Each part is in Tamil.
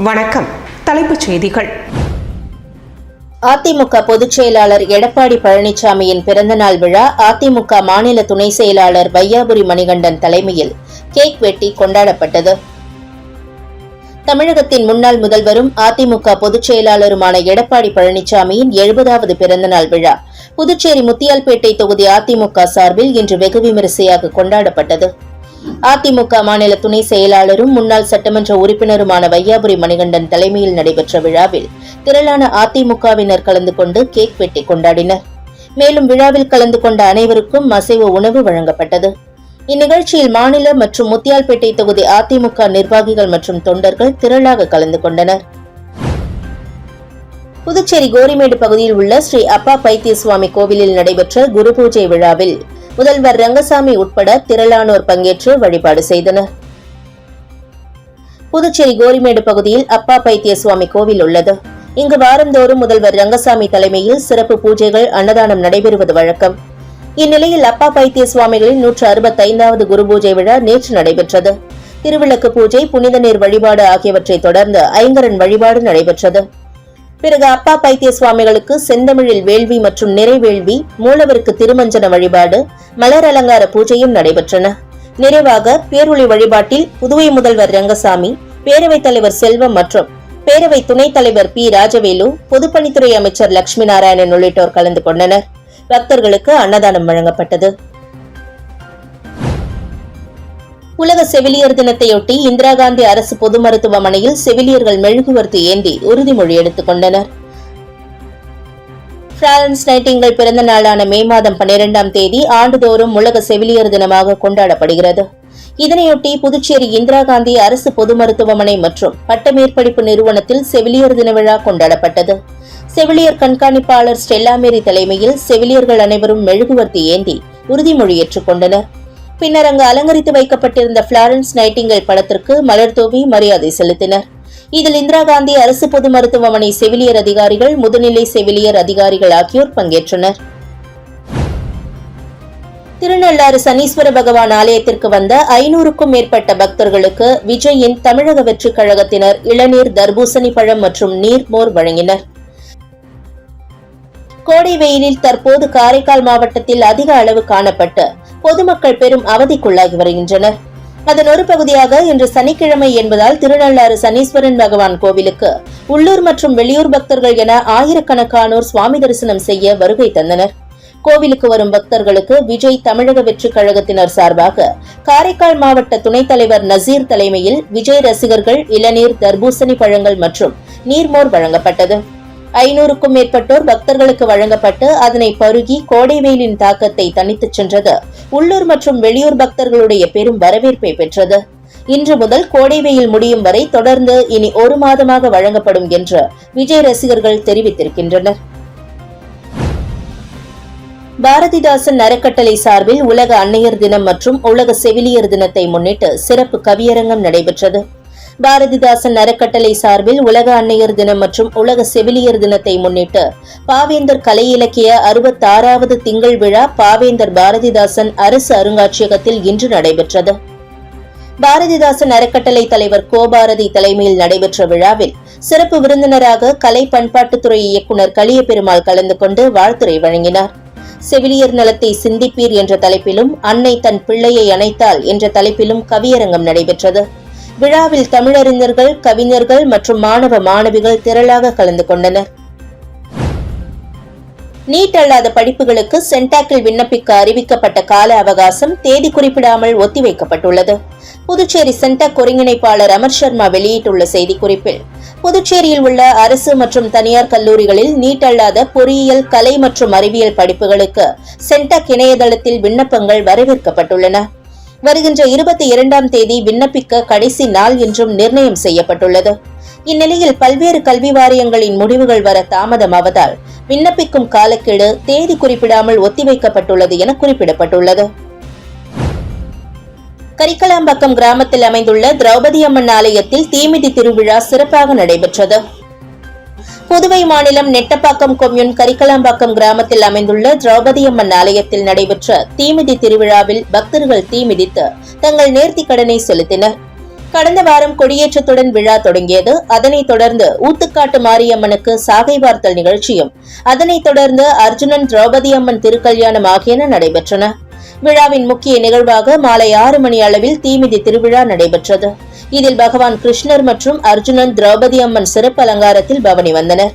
வணக்கம். தலைப்புச் செய்திகள். அதிமுக பொதுச் செயலாளர் எடப்பாடி பழனிசாமியின் பிறந்தநாள் விழா அதிமுக மாநில துணை செயலாளர் வையாபுரி மணிகண்டன் தலைமையில் கேக் வெட்டி கொண்டாடப்பட்டது. தமிழகத்தின் முன்னாள் முதல்வரும் அதிமுக பொதுச் செயலாளருமான எடப்பாடி பழனிசாமியின் 70வது பிறந்தநாள் விழா புதுச்சேரி முத்தியால்பேட்டை தொகுதி அதிமுக சார்பில் இன்று வெகு விமரிசையாக கொண்டாடப்பட்டது. அதிமுக மாநில துணை செயலாளரும் முன்னாள் சட்டமன்ற உறுப்பினருமான வையாபுரி மணிகண்டன் தலைமையில் நடைபெற்ற விழாவில் திரளான அதிமுகவினர் கலந்து கொண்டு கேக் வெட்டி கொண்டாடினர். மேலும் விழாவில் கலந்து கொண்ட அனைவருக்கும் அசைவ உணவு வழங்கப்பட்டது. இந்நிகழ்ச்சியில் மாநில மற்றும் முத்தியால்பேட்டை தொகுதி அதிமுக நிர்வாகிகள் மற்றும் தொண்டர்கள் திரளாக கலந்து கொண்டனர். புதுச்சேரி கோரிமேடு பகுதியில் உள்ள ஸ்ரீ அப்பா பைத்திய சுவாமி கோவிலில் நடைபெற்ற குரு பூஜை விழாவில் முதல்வர் ரங்கசாமி உட்பட திரளானோர் பங்கேற்று வழிபாடு செய்தனர். புதுச்சேரி கோரிமேடு பகுதியில் அப்பா பைத்திய சுவாமி கோவில் உள்ளது. இங்கு வாரந்தோறும் முதல்வர் ரங்கசாமி தலைமையில் சிறப்பு பூஜைகள், அன்னதானம் நடைபெறுவது வழக்கம். இந்நிலையில் அப்பா பைத்திய சுவாமிகளின் 165வது குரு பூஜை விழா நேற்று நடைபெற்றது. திருவிளக்கு பூஜை, புனித நீர் வழிபாடு ஆகியவற்றை தொடர்ந்து ஐங்கரன் வழிபாடு நடைபெற்றது. பிறகு அப்பா பைத்திய சுவாமிகளுக்கு செந்தமிழில் வேள்வி மற்றும் நிறைவேள்வி, மூலவருக்கு திருமஞ்சன வழிபாடு, மலர் அலங்கார பூஜையும் நடைபெற்றன. நிறைவாக பேரொளி வழிபாட்டில் புதுவை முதல்வர் ரங்கசாமி, பேரவைத் தலைவர் செல்வம் மற்றும் பேரவை துணைத் தலைவர் பி. ராஜவேலு, பொதுப்பணித்துறை அமைச்சர் லட்சுமி நாராயணன் உள்ளிட்டோர் கலந்து கொண்டனர். பக்தர்களுக்கு அன்னதானம் வழங்கப்பட்டது. உலக செவிலியர் தினத்தையொட்டி இந்திரா காந்தி அரசு பொது மருத்துவமனையில் செவிலியர்கள் மெழுகுவர்த்தி ஏந்தி உறுதிமொழி எடுத்துக் கொண்டனர். பிளாரன்ஸ் நைட்டிங்கேல் பிறந்த நாளான மே மாதம் 12ஆம் தேதி ஆண்டுதோறும் உலக செவிலியர் தினமாக கொண்டாடப்படுகிறது. இதனையொட்டி புதுச்சேரி இந்திரா காந்தி அரசு பொது மருத்துவமனை மற்றும் பட்டமேற்படிப்பு நிறுவனத்தில் செவிலியர் தின விழா கொண்டாடப்பட்டது. செவிலியர் கண்காணிப்பாளர் ஸ்டெல்லா மேரி தலைமையில் செவிலியர்கள் அனைவரும் மெழுகுவர்த்தி ஏந்தி உறுதிமொழி ஏற்றுக் கொண்டனர். பின்னர் அங்கு அலங்கரித்து வைக்கப்பட்டிருந்த பிளாரன்ஸ் நைட்டிங்கேல் படத்திற்கு மலர் தூவி மரியாதை செலுத்தினர். இதில் இந்திரா காந்தி அரசு பொது மருத்துவமனை செவிலியர் அதிகாரிகள், முதுநிலை செவிலியர் அதிகாரிகள் ஆகியோர் பங்கேற்றனர். திருநள்ளாறு சனீஸ்வர பகவான் ஆலயத்திற்கு வந்த 500க்கும் மேற்பட்ட பக்தர்களுக்கு விஜயின் தமிழக வெற்றிக் கழகத்தினர் இளநீர், தர்பூசணி பழம் மற்றும் நீர்மோர் வழங்கினர். கோடை வெயிலில் தற்போது காரைக்கால் மாவட்டத்தில் அதிக அளவு காணப்பட்டு பொதுமக்கள் பெரும் அவதிக்குள்ளாகி வருகின்றனர். அதன் ஒரு பகுதியாக இன்று சனிக்கிழமை என்பதால் திருநள்ளாறு சனீஸ்வரன் பகவான் கோவிலுக்கு உள்ளூர் மற்றும் வெளியூர் பக்தர்கள் என ஆயிரக்கணக்கானோர் சுவாமி தரிசனம் செய்ய வருகை தந்தனர். கோவிலுக்கு வரும் பக்தர்களுக்கு விஜய் தமிழக வெற்றிக் கழகத்தினர் சார்பாக காரைக்கால் மாவட்ட துணைத் தலைவர் நசீர் தலைமையில் விஜய் ரசிகர்கள் இளநீர், தர்பூசணி பழங்கள் மற்றும் நீர்மோர் வழங்கப்பட்டது. 500க்கும் மேற்பட்டோர் பக்தர்களுக்கு வழங்கப்பட்டு அதனை பருகி கோடை வெயிலின் தாக்கத்தை தணித்துச் சென்றது உள்ளூர் மற்றும் வெளியூர் பக்தர்களுடைய பெரும் வரவேற்பை பெற்றது. இன்று முதல் கோடை வெயில் முடியும் வரை தொடர்ந்து இனி 1 மாதமாக வழங்கப்படும் என்று விஜய் ரசிகர்கள் தெரிவித்திருக்கின்றனர். பாரதிதாசன் அறக்கட்டளை சார்பில் உலக அன்னையர் தினம் மற்றும் உலக செவிலியர் தினத்தை முன்னிட்டு சிறப்பு கவியரங்கம் நடைபெற்றது. பாரதிதாசன் அறக்கட்டளை சார்பில் உலக அன்னையர் தினம் மற்றும் உலக செவிலியர் தினத்தை முன்னிட்டு பாவேந்தர் கலை இலக்கிய 66வது திங்கள் விழா பாவேந்தர் பாரதிதாசன் அரசு அருங்காட்சியகத்தில் இன்று நடைபெற்றது. பாரதிதாசன் அறக்கட்டளை தலைவர் கோபாரதி தலைமையில் நடைபெற்ற விழாவில் சிறப்பு விருந்தினராக கலை பண்பாட்டுத்துறை இயக்குநர் கலியபெருமாள் கலந்து கொண்டு வாழ்த்துரை வழங்கினார். செவிலியர் நலத்தை சிந்திப்பீர் என்ற தலைப்பிலும் அன்னை தன் பிள்ளையை அணைத்தாள் என்ற தலைப்பிலும் கவியரங்கம் நடைபெற்றது. விழாவில் தமிழறிஞர்கள், கவிஞர்கள் மற்றும் மாணவ மாணவிகள் திரளாக கலந்து கொண்டனர். நீட் அல்லாத படிப்புகளுக்கு சென்டாக்கில் விண்ணப்பிக்க அறிவிக்கப்பட்ட கால அவகாசம் தேதி குறிப்பிடாமல் ஒத்திவைக்கப்பட்டுள்ளது. புதுச்சேரி சென்டாக் ஒருங்கிணைப்பாளர் அமர் சர்மா வெளியிட்டுள்ள செய்திக்குறிப்பில், புதுச்சேரியில் உள்ள அரசு மற்றும் தனியார் கல்லூரிகளில் நீட் அல்லாத பொறியியல், கலை மற்றும் அறிவியல் படிப்புகளுக்கு சென்டாக் இணையதளத்தில் விண்ணப்பங்கள் வரவேற்கப்பட்டுள்ளன. வருகின்ற 22ஆம் தேதி விண்ணப்பிக்க கடைசி நாள் என்றும் நிர்ணயம் செய்யப்பட்டுள்ளது. இந்நிலையில் பல்வேறு கல்வி வாரியங்களின் முடிவுகள் வர தாமதமாவதால் விண்ணப்பிக்கும் காலக்கெடு தேதி குறிப்பிடாமல் ஒத்திவைக்கப்பட்டுள்ளது என குறிப்பிடப்பட்டுள்ளது. கரிக்கலாம்பாக்கம் கிராமத்தில் அமைந்துள்ள திரௌபதி அம்மன் ஆலயத்தில் தீமிதி திருவிழா சிறப்பாக நடைபெற்றது. புதுவை மாநிலம் நெட்டப்பாக்கம் கொம்யூன் கரிக்கலாம்பாக்கம் கிராமத்தில் அமைந்துள்ள திரௌபதி அம்மன் ஆலயத்தில் நடைபெற்ற தீமிதி திருவிழாவில் பக்தர்கள் தீமிதித்து தங்கள் நேர்த்திக் கடனை செலுத்தினர். கடந்த வாரம் கொடியேற்றத்துடன் விழா தொடங்கியது. அதனைத் தொடர்ந்து ஊத்துக்காட்டு மாரியம்மனுக்கு சாகை வார்த்தல் நிகழ்ச்சியும், அதனைத் தொடர்ந்து அர்ஜுனன் திரௌபதி அம்மன் திருக்கல்யாணம் ஆகியன நடைபெற்றன. விழாவின் முக்கிய நிகழ்வாக மாலை 6 மணி அளவில் தீமிதி திருவிழா நடைபெற்றது. இதில் பகவான் கிருஷ்ணர் மற்றும் அர்ஜுனன் திரௌபதி அம்மன் சிறப்பு அலங்காரத்தில் பவனி வந்தனர்.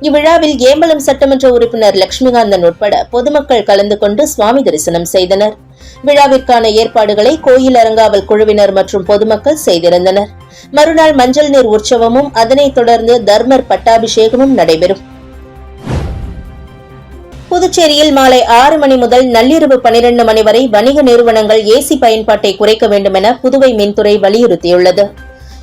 இவ்விழாவில் ஏம்பலம் சட்டமன்ற உறுப்பினர் லட்சுமிகாந்தன் உட்பட பொதுமக்கள் கலந்து கொண்டு சுவாமி தரிசனம் செய்தனர். விழாவிற்கான ஏற்பாடுகளை கோயில் அறங்காவல் குழுவினர் மற்றும் பொதுமக்கள் செய்திருந்தனர். மறுநாள் மஞ்சள் நீர் உற்சவமும், அதனைத் தொடர்ந்து தர்மர் பட்டாபிஷேகமும் நடைபெறும். புதுச்சேரியில் மாலை 6 மணி முதல் நள்ளிரவு 12 மணி வரை வணிக நிறுவனங்கள் ஏசி பயன்பாட்டை குறைக்க வேண்டும் என புதுவை மின்துறை வலியுறுத்தியுள்ளது.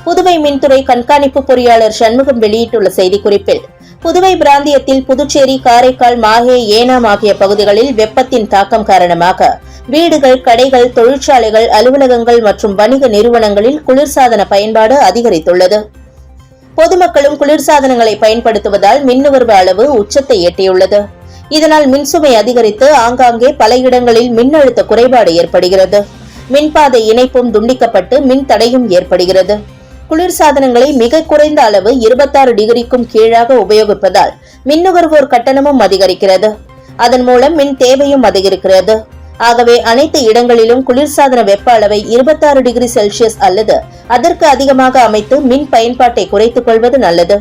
புதுவை மின்துறை கண்காணிப்பு பொறியாளர் சண்முகம் வெளியிட்டுள்ள செய்திக்குறிப்பில், புதுவை பிராந்தியத்தில் புதுச்சேரி, காரைக்கால், மாஹே, ஏனாம் ஆகிய பகுதிகளில் வெப்பத்தின் தாக்கம் காரணமாக வீடுகள், கடைகள், தொழிற்சாலைகள், அலுவலகங்கள் மற்றும் வணிக நிறுவனங்களில் குளிர்சாதன பயன்பாடு அதிகரித்துள்ளது. பொதுமக்களும் குளிர்சாதனங்களை பயன்படுத்துவதால் மின் நுகர்வு அளவு உச்சத்தை எட்டியுள்ளது. இதனால் மின்சுமை அதிகரித்து ஆங்காங்கே பல இடங்களில் மின்னழுத்த குறைபாடு ஏற்படுகிறது. மின்பாதை இணைப்பும் துண்டிக்கப்பட்டு மின் தடையும் ஏற்படுகிறது. குளிர்சாதனங்களை மிக குறைந்த அளவு 26 டிகிரிக்கும் கீழாக உபயோகிப்பதால் மின் நுகர்வோர் கட்டணமும் அதிகரிக்கிறது. அதன் மூலம் மின் தேவையும் அதிகரிக்கிறது. ஆகவே அனைத்து இடங்களிலும் குளிர்சாதன வெப்ப அளவை 26 டிகிரி செல்சியஸ் அல்லது அதற்கு அதிகமாக அமைத்து மின் பயன்பாட்டை குறைத்துக் கொள்வது நல்லது.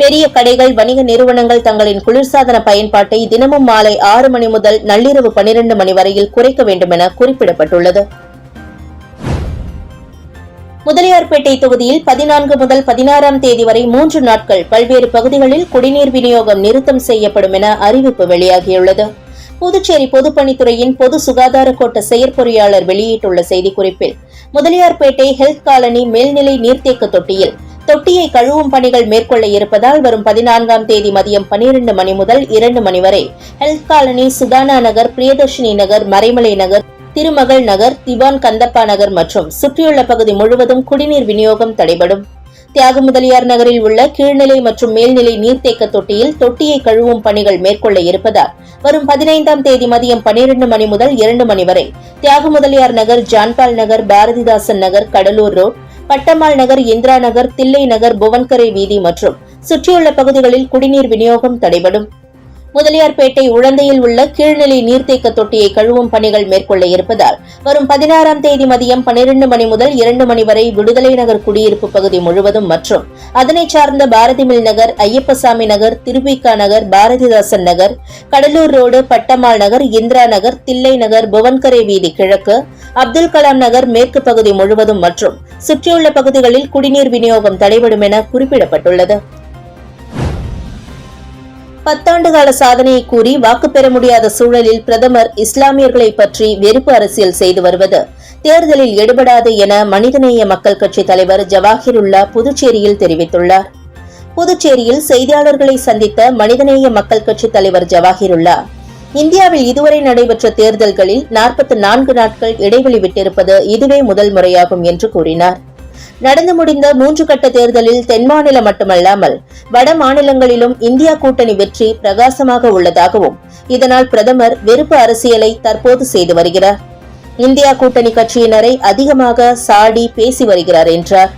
பெரிய கடைகள், வணிக நிறுவனங்கள் தங்களின் குளிர்சாதன பயன்பாட்டை தினமும் மாலை 6 மணி முதல் நள்ளிரவு 12 மணி வரையில் குறைக்க வேண்டும் என குறிப்பிடப்பட்டுள்ளது. முதலியார்பேட்டை தொகுதியில் 14 முதல் 16ஆம் தேதி வரை 3 நாட்கள் பல்வேறு பகுதிகளில் குடிநீர் விநியோகம் நிறுத்தம் செய்யப்படும் என அறிவிப்பு வெளியாகியுள்ளது. புதுச்சேரி பொதுப்பணித்துறையின் பொது சுகாதார கோட்ட செயற்பொறியாளர் வெளியிட்டுள்ள செய்திக்குறிப்பில், முதலியார்பேட்டை ஹெல்த் காலனி மேல்நிலை நீர்த்தேக்க தொட்டியை கழுவும் பணிகள் மேற்கொள்ள இருப்பதால் வரும் 14ஆம் தேதி மதியம் 12 மணி முதல் 2 மணி வரை ஹெல்த் காலனி, சுதானா நகர், பிரியதர்ஷினி நகர், மறைமலை நகர், திருமகள் நகர், திவான் கந்தப்பா நகர் மற்றும் சுற்றியுள்ள பகுதி முழுவதும் குடிநீர் விநியோகம் தடைபடும். தியாகமுதலியார் நகரில் உள்ள கீழ்நிலை மற்றும் மேல்நிலை நீர்த்தேக்க தொட்டியை கழுவும் பணிகள் மேற்கொள்ள இருப்பதால் வரும் 15ஆம் தேதி மதியம் 12 மணி முதல் 2 மணி வரை தியாகமுதலியார் நகர், ஜான்பால் நகர், பாரதிதாசன் நகர், கடலூர் ரோட், பட்டம்மாள் நகர், இந்திரா நகர், தில்லை நகர், புவன்கரை வீதி மற்றும் சுற்றியுள்ள பகுதிகளில் குடிநீர் விநியோகம் தடைபடும். முதலியார்பேட்டை உழந்தையில் உள்ள கீழ்நிலை நீர்த்தேக்க தொட்டியை கழுவும் பணிகள் மேற்கொள்ள இருப்பதால் வரும் 16ஆம் தேதி மதியம் 12 மணி முதல் 2 மணி வரை விடுதலை நகர் குடியிருப்பு பகுதி முழுவதும் மற்றும் அதனை சார்ந்த பாரதிமில் நகர், ஐயப்பசாமி நகர், திருவிக்கா நகர், பாரதிதாசன் நகர், கடலூர் ரோடு, பட்டம்மாள் நகர், இந்திரா நகர், தில்லை நகர், புவன்கரை வீதி கிழக்கு, அப்துல் கலாம் நகர் மேற்கு பகுதி முழுவதும் மற்றும் சுற்றியுள்ள பகுதிகளில் குடிநீர் விநியோகம் தடைபடும் என குறிப்பிடப்பட்டுள்ளது. 10 ஆண்டு கால சாதனையை கூறி வாக்கு பெற முடியாத சூழலில் பிரதமர் இஸ்லாமியர்களை பற்றி வெறுப்பு அரசியல் செய்து வருவது தேர்தலில் எடுபடாது என மனிதநேய மக்கள் கட்சி தலைவர் ஜவாஹிருல்லா புதுச்சேரியில் தெரிவித்துள்ளார். புதுச்சேரியில் செய்தியாளர்களை சந்தித்த மனிதநேய மக்கள் கட்சி தலைவர் ஜவாஹிருல்லா, இந்தியாவில் இதுவரை நடைபெற்ற தேர்தல்களில் 44 நாட்கள் இடைவெளி விட்டிருப்பது இதுவே முதல் முறையாகும் என்று கூறினார். நடந்து முடிந்த 3 கட்ட தேர்தலில் தென் மாநிலம் மட்டுமல்லாமல் வட மாநிலங்களிலும் இந்தியா கூட்டணி வெற்றி பிரகாசமாக உள்ளதாகவும், இதனால் பிரதமர் வெறுப்பு அரசியலை தற்போது செய்து வருகிறார். இந்தியா கூட்டணி கட்சியினரை அதிகமாக சாடி பேசி வருகிறார் என்றார்.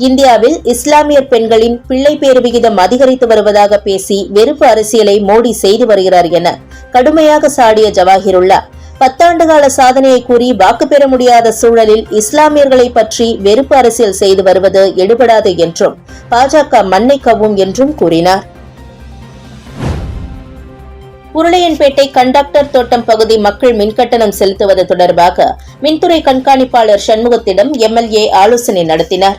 இந்தியாவில் இஸ்லாமியர் பெண்களின் பிள்ளை பேறு விகிதம் அதிகரித்து வருவதாக பேசி வெறுப்பு அரசியலை மோடி செய்து வருகிறார் என கடுமையாக சாடிய ஜவாஹிருல்லா, 10 ஆண்டு கால சாதனையை கூறி வாக்கு பெற முடியாத சூழலில் இஸ்லாமியர்களை பற்றி வெறுப்பு அரசியல் செய்து வருவது எடுபடாது என்றும் பாஜக மண்ணை கவ்வும் என்றும் கூறினார். உருளையன்பேட்டை கண்டக்டர் தோட்டம் பகுதி மக்கள் மின்கட்டணம் செலுத்துவது தொடர்பாக மின்துறை கண்காணிப்பாளர் சண்முகத்திடம் எம்எல்ஏ ஆலோசனை நடத்தினார்.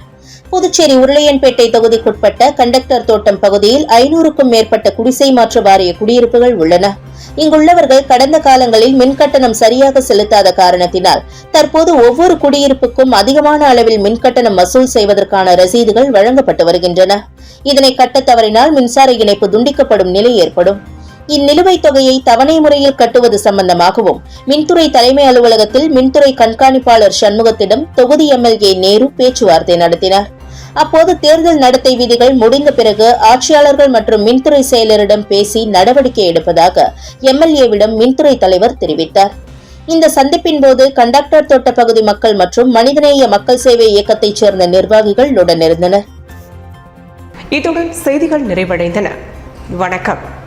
புதுச்சேரி உருளையன்பேட்டை தொகுதிக்குட்பட்ட கண்டக்டர் தோட்டம் பகுதியில் 500க்கும் மேற்பட்ட குடிசை மாற்று வாரிய குடியிருப்புகள் உள்ளன. இங்குள்ளவர்கள் கடந்த காலங்களில் மின்கட்டணம் சரியாக செலுத்தாத காரணத்தினால் தற்போது ஒவ்வொரு குடியிருப்புக்கும் அதிகமான அளவில் மின்கட்டணம் வசூல் செய்வதற்கான ரசீதுகள் வழங்கப்பட்டு வருகின்றன. இதனை கட்ட தவறினால் மின்சார இணைப்பு துண்டிக்கப்படும் நிலை ஏற்படும். இந்நிலுவைத் தொகையை தவணை முறையில் கட்டுவது சம்பந்தமாகவும் மின்துறை தலைமை அலுவலகத்தில் மின்துறை கண்காணிப்பாளர் சண்முகத்திடம் தொகுதி எம்எல்ஏ நேரு பேச்சுவார்த்தை நடத்தினார். அப்போது தேர்தல் நடத்தை விதிகள் முடிந்த பிறகு ஆட்சியாளர்கள் மற்றும் மின்துறை செயலரிடம் பேசி நடவடிக்கை எடுப்பதாக எம்எல்ஏவிடம் மின்துறை தலைவர் தெரிவித்தார். இந்த சந்திப்பின் போது கண்டக்டர் தோட்ட பகுதி மக்கள் மற்றும் மனிதநேய மக்கள் சேவை இயக்கத்தைச் சேர்ந்த நிர்வாகிகள் உடனிருந்தனர். இத்துடன் செய்திகள் நிறைவடைந்தன. வணக்கம்.